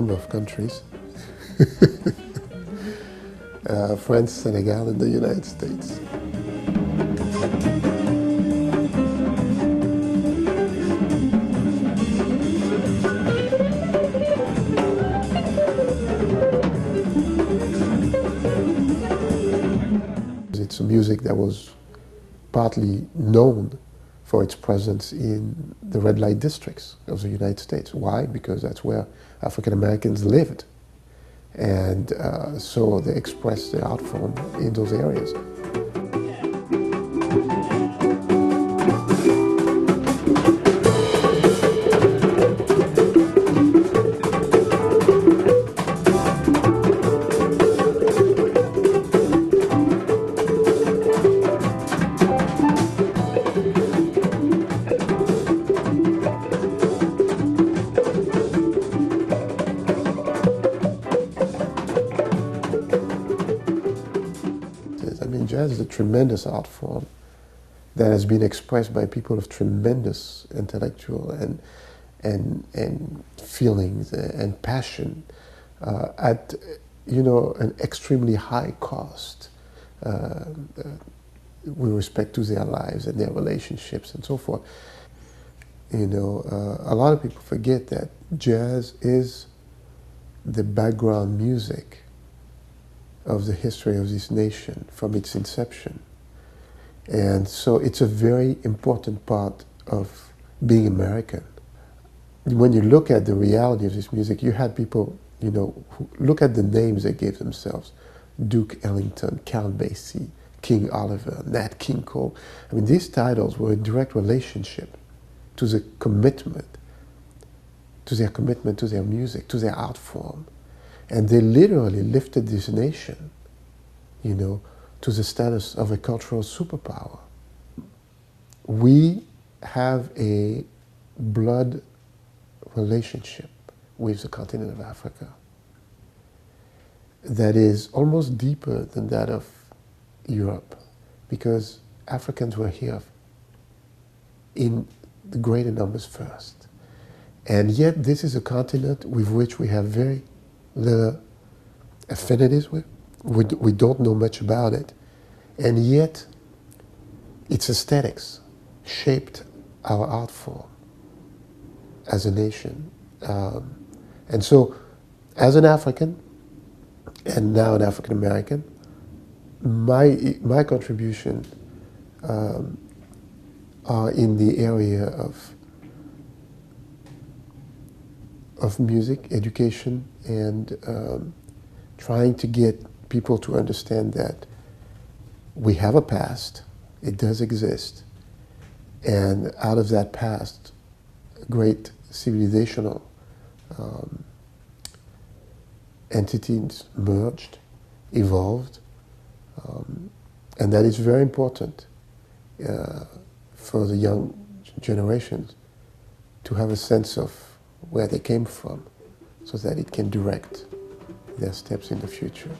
number of countries. France, Senegal, and the United States. It's a music that was partly known for its presence in the red light districts of the United States. Why? Because that's where African Americans lived. And so they expressed their art form in those areas. I mean, jazz is a tremendous art form that has been expressed by people of tremendous intellectual and feelings and passion at an extremely high cost with respect to their lives and their relationships and so forth. A lot of people forget that jazz is the background music of the history of this nation from its inception. And so it's a very important part of being American. When you look at the reality of this music, you had people, who look at the names they gave themselves. Duke Ellington, Count Basie, King Oliver, Nat King Cole. I mean, these titles were in direct relationship to the commitment, to their music, to their art form. And they literally lifted this nation, to the status of a cultural superpower. We have a blood relationship with the continent of Africa that is almost deeper than that of Europe, because Africans were here in the greater numbers first. And yet this is a continent with which we have very little affinities with. We don't know much about it. And yet its aesthetics shaped our art form as a nation. And so as an African, and now an African American, my contribution are in the area of music, education, and trying to get people to understand that we have a past, it does exist, and out of that past, great civilizational entities merged, evolved, and that is very important for the young generations to have a sense of where they came from so that it can direct their steps in the future.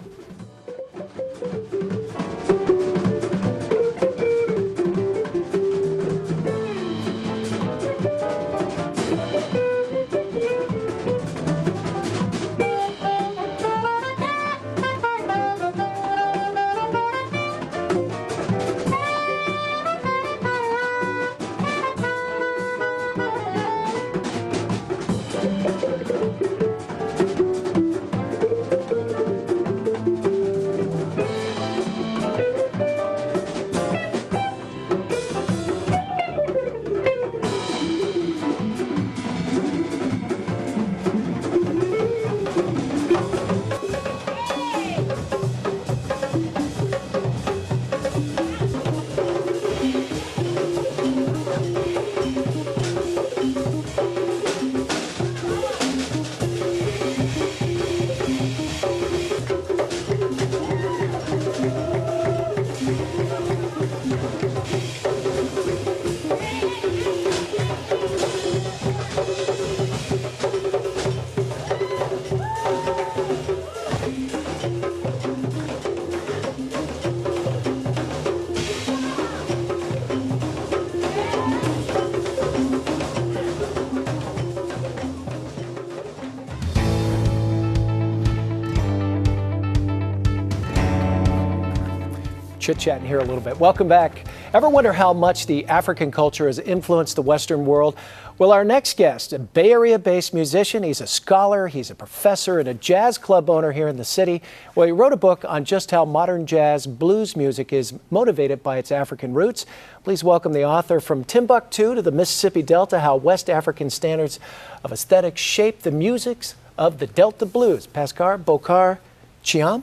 chit-chatting here a little bit. Welcome back. Ever wonder how much the African culture has influenced the Western world? Well, our next guest, a Bay Area-based musician, he's a scholar, he's a professor, and a jazz club owner here in the city. Well, he wrote a book on just how modern jazz blues music is motivated by its African roots. Please welcome the author, From Timbuktu to the Mississippi Delta, How West African Standards of Aesthetics Shape the Musics of the Delta Blues. Pascal Bokar Chiam?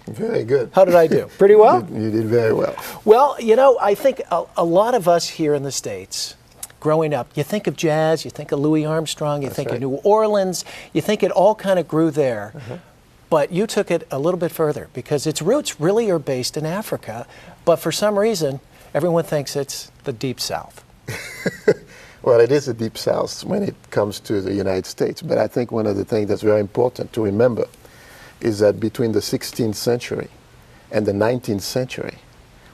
Very good. How did I do? Pretty well? You did very well. Well, you know, I think a lot of us here in the States, growing up, you think of jazz, you think of Louis Armstrong, you think of New Orleans, you think it all kind of grew there. But you took it a little bit further because its roots really are based in Africa, but for some reason, everyone thinks it's the Deep South. Well, it is the Deep South when it comes to the United States, but I think one of the things that's very important to remember is that between the 16th century and the 19th century,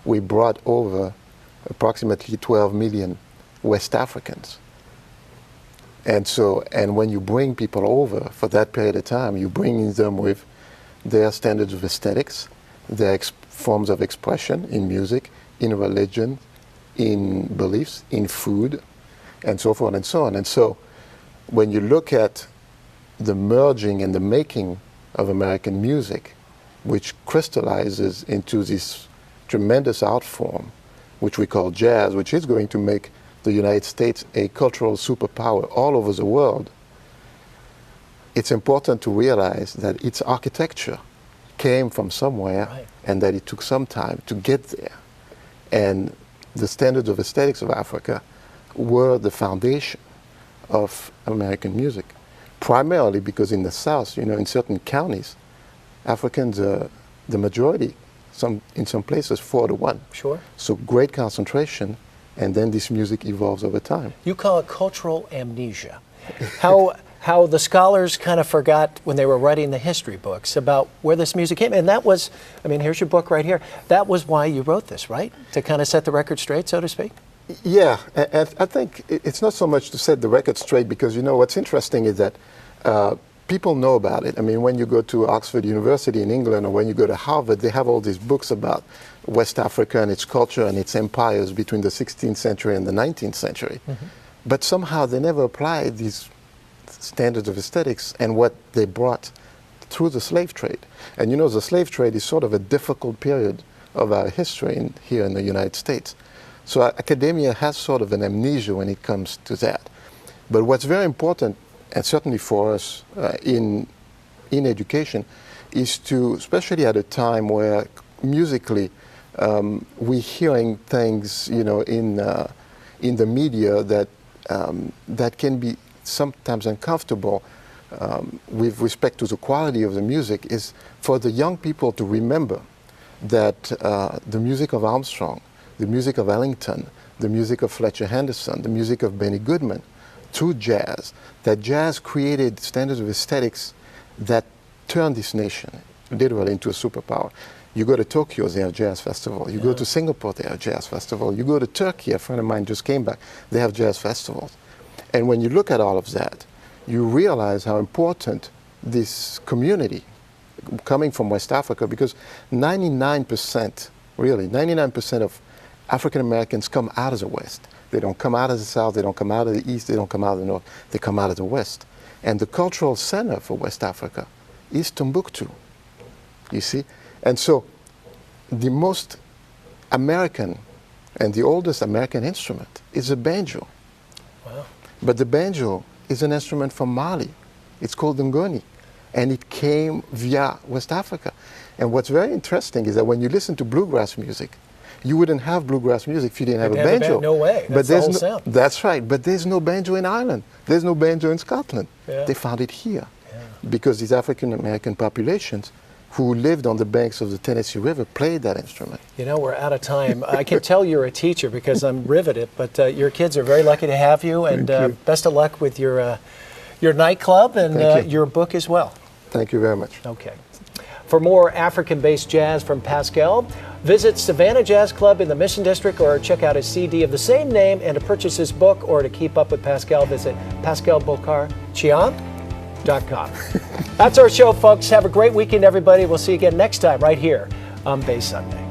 we brought over approximately 12 million West Africans. And when you bring people over for that period of time, you bring them with their standards of aesthetics, their forms of expression in music, in religion, in beliefs, in food, and so forth and so on. And so when you look at the merging and the making of American music, which crystallizes into this tremendous art form, which we call jazz, which is going to make the United States a cultural superpower all over the world, it's important to realize that its architecture came from somewhere, and that it took some time to get there. And the standards of aesthetics of Africa were the foundation of American music, primarily because in the South, you know, in certain counties, Africans are the majority, in some places 4-1. Sure. So great concentration, and then this music evolves over time. You call it cultural amnesia. How the scholars kind of forgot when they were writing the history books about where this music came. And that was, I mean, here's your book right here. That was why you wrote this, right? To kind of set the record straight, so to speak? Yeah, and I think it's not so much to set the record straight, because, you know, what's interesting is that people know about it. I mean, when you go to Oxford University in England, or when you go to Harvard, they have all these books about West Africa and its culture and its empires between the 16th century and the 19th century. But somehow they never applied these standards of aesthetics and what they brought through the slave trade. And you know, the slave trade is sort of a difficult period of our history here in the United States. So academia has sort of an amnesia when it comes to that. But what's very important, and certainly for us in education, is to, especially at a time where musically we're hearing things, you know, in the media that that can be sometimes uncomfortable with respect to the quality of the music, is for the young people to remember that the music of Armstrong, the music of Ellington, the music of Fletcher Henderson, the music of Benny Goodman, through jazz, that jazz created standards of aesthetics that turned this nation literally into a superpower. You go to Tokyo, they have jazz festival. You go to Singapore, they have jazz festival. You go to Turkey, a friend of mine just came back, they have jazz festivals. And when you look at all of that, you realize how important this community coming from West Africa, because 99%, really, 99% of African Americans come out of the West. They don't come out of the South, they don't come out of the East, they don't come out of the North, they come out of the West. And the cultural center for West Africa is Timbuktu, you see? And so the most American and the oldest American instrument is a banjo. Wow. But the banjo is an instrument from Mali. It's called the ngoni, and it came via West Africa. And what's very interesting is that when you listen to bluegrass music, you wouldn't have bluegrass music if you didn't have a banjo. No way. That's the whole sound. That's right. But there's no banjo in Ireland. There's no banjo in Scotland. Yeah. They found it here because these African American populations who lived on the banks of the Tennessee River played that instrument. You know, we're out of time. I can tell you're a teacher because I'm riveted, but your kids are very lucky to have you, and best of luck with your nightclub and your book as well. Thank you very much. Okay. For more African-based jazz from Pascal, visit Savannah Jazz Club in the Mission District, or check out his CD of the same name. And to purchase his book or to keep up with Pascal, visit pascalbokarchiam.com. That's our show, folks. Have a great weekend, everybody. We'll see you again next time right here on Bay Sunday.